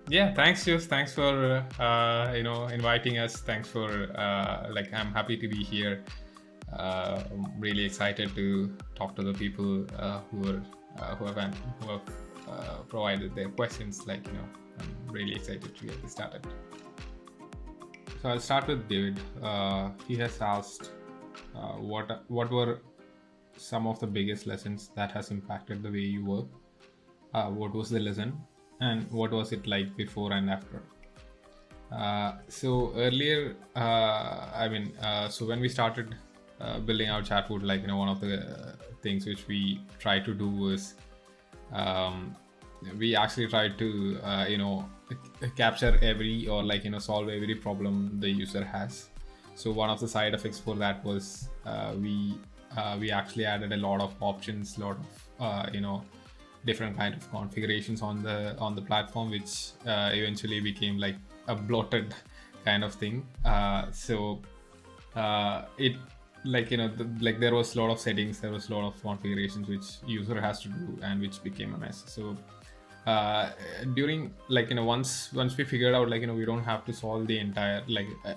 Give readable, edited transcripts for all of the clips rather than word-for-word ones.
Yeah, thanks, Jus. Thanks for inviting us. Thanks for I'm happy to be here. I'm really excited to talk to the people who have provided their questions. I'm really excited to get this started. So I'll start with David. He has asked, what were some of the biggest lessons that has impacted the way you work? What was the lesson, and what was it like before and after? So earlier, so when we started building our chatbot, one of the things which we try to do was um, we actually tried to capture every or solve every problem the user has. So one of the side effects for that was we actually added a lot of options, lot of different kind of configurations on the platform, which eventually became like a bloated kind of thing. It there was a lot of settings, there was a lot of configurations which user has to do, and which became a mess. So during once we figured out we don't have to solve the entire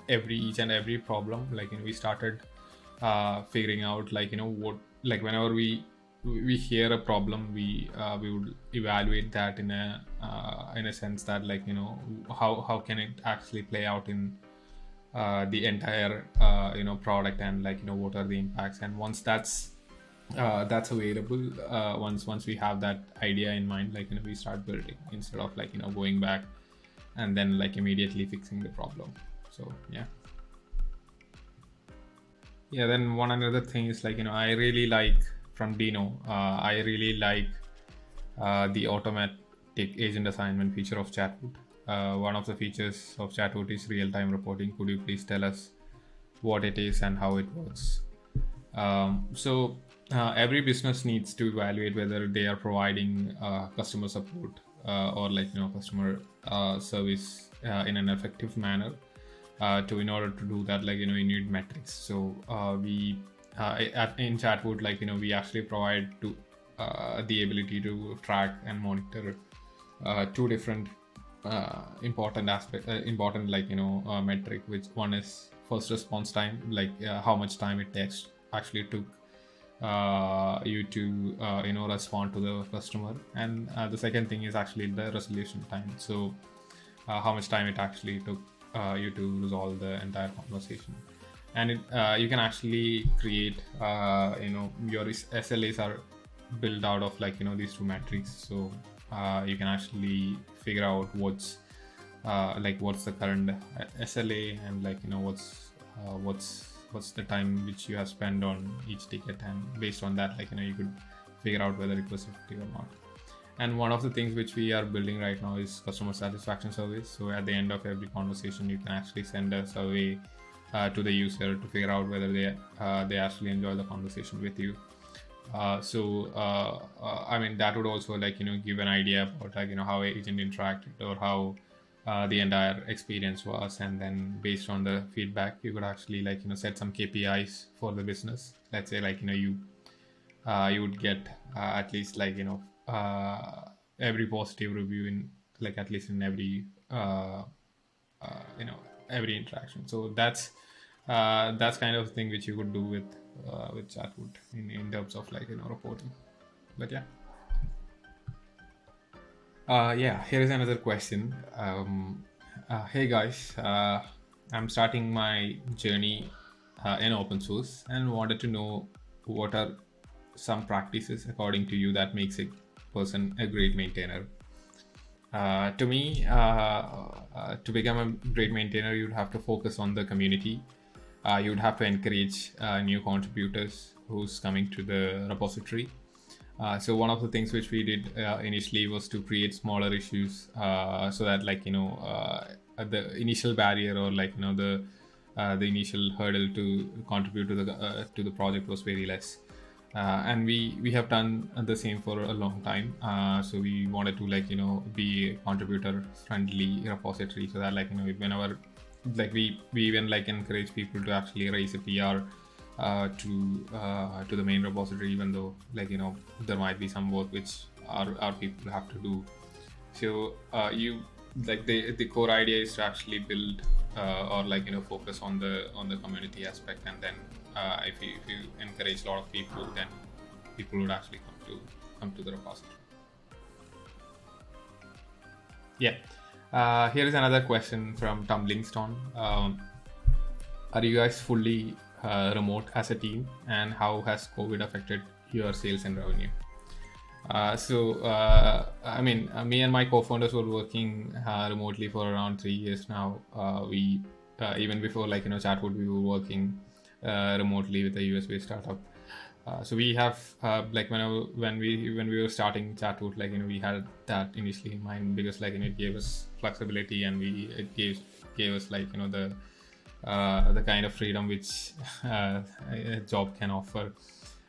every each and every problem, we started figuring out what, whenever we hear a problem, we would evaluate that in a sense that how can it actually play out in the entire product, and what are the impacts. And once that's available, once we have that idea in mind, we start building instead of going back and then immediately fixing the problem. So yeah. Then one another thing is I really like, from Dino, I really like the automatic agent assignment feature of Chatbot. One of the features of Chatbot is real-time reporting. Could you please tell us what it is and how it works? Every business needs to evaluate whether they are providing customer support or customer service in an effective manner. In order to do that, you need metrics. So we in Chatbot, we actually provide to the ability to track and monitor two different important metric, which one is first response time, how much time it takes actually took you to respond to the customer. And the second thing is actually the resolution time. So how much time it actually took you to resolve the entire conversation. And you can actually create your SLAs are built out of these two metrics. So you can actually figure out what's the current SLA, and what's the time which you have spent on each ticket, and based on that you could figure out whether it was effective or not. And one of the things which we are building right now is customer satisfaction surveys. So at the end of every conversation, you can actually send a survey to the user to figure out whether they actually enjoy the conversation with you. That would also give an idea about how agent interacted, or how the entire experience was. And then based on the feedback, you could actually set some KPIs for the business. Let's say you would get at least every positive review in at least in every every interaction. So that's kind of thing which you could do with Chatbot in terms of reporting. But yeah, here is another question. Hey guys, I'm starting my journey in open source and wanted to know what are some practices according to you that makes a person a great maintainer. To me, to become a great maintainer, you'd have to focus on the community. You'd have to encourage new contributors who's coming to the repository. So one of the things which we did initially was to create smaller issues, so that the initial barrier, or the initial hurdle to contribute to the project was very less. And we have done the same for a long time. So we wanted to be a contributor friendly repository, so that whenever we even encourage people to actually raise a PR to the main repository, even though there might be some work which our people have to do. So like the core idea is to actually build or like focus on the community aspect, and then if you encourage a lot of people, then people would actually come to the repository. Yeah. Here is another question from Tumbling Stone. Are you guys fully remote as a team, and how has COVID affected your sales and revenue? I mean, me and my co-founders were working remotely for around 3 years now. We even before Chatwood, we were working remotely with a US-based startup. So we have when we were starting Chatwood, we had that initially in mind, because it gave us flexibility, and it gave us the kind of freedom which a job can offer.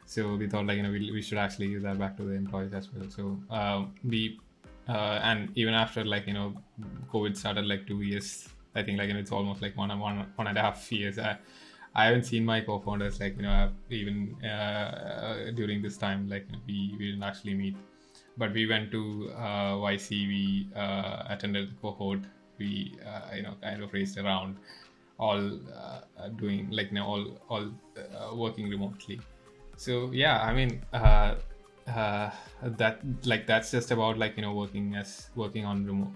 So we thought we should actually give that back to the employees as well. So we and even after COVID started 2 years, I think it's almost one and a half years. I haven't seen my co-founders even during this time. We didn't actually meet, but we went to YC. We attended the cohort. We kind of raced around, all doing all working remotely. So yeah, I mean that's just about working on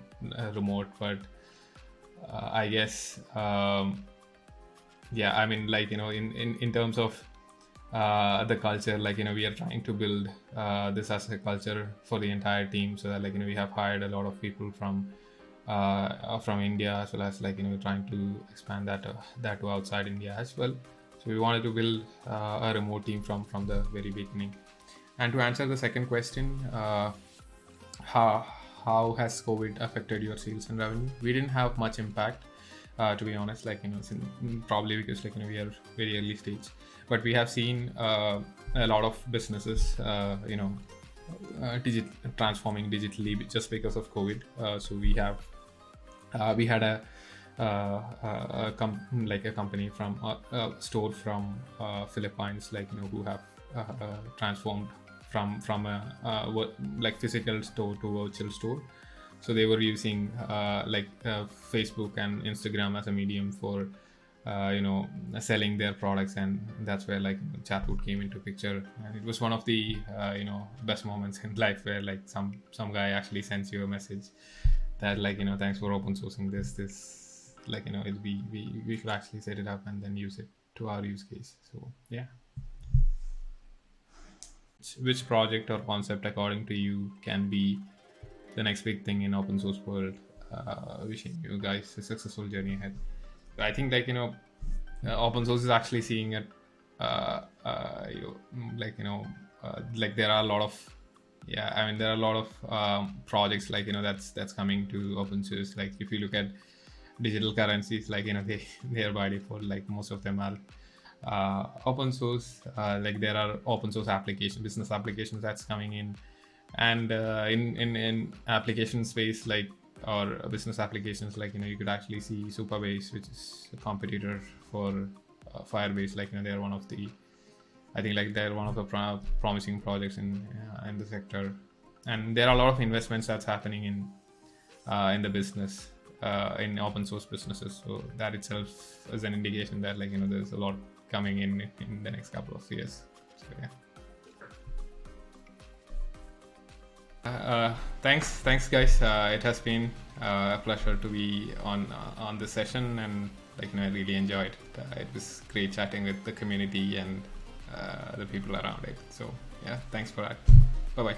remote, but I guess yeah, I mean in terms of the culture, we are trying to build this as a culture for the entire team, so that we have hired a lot of people from India, as well as trying to expand that to outside India as well. So we wanted to build a remote team from the very beginning. And to answer the second question, how has COVID affected your sales and revenue? We didn't have much impact, to be honest. Probably because we are very early stage, but we have seen a lot of businesses, transforming digitally just because of COVID. So we had a company from a store from Philippines, who have transformed from a physical store to virtual store. So they were using Facebook and Instagram as a medium for selling their products, and that's where Chatwood came into picture. And it was one of the best moments in life, where some guy actually sends you a message that thanks for open sourcing this we should actually set it up and then use it to our use case. So yeah. Which project or concept, according to you, can be the next big thing in open source world? Wishing you guys a successful journey ahead. I think open source is actually seeing it there are a lot of there are a lot of projects that's coming to open source. If you look at digital currencies, they are by default, most of them are open source. There are open source business applications that's coming in, and in application space, or business applications, you could actually see Supabase, which is a competitor for Firebase. They're one of the, I think they're one of the promising projects in the sector. And there are a lot of investments that's happening in the business, in open source businesses. So that itself is an indication that there's a lot coming in the next couple of years. So yeah. Thanks guys. It has been a pleasure to be on this session, and I really enjoyed it. It was great chatting with the community and the people around it. So yeah, thanks for that. Bye bye.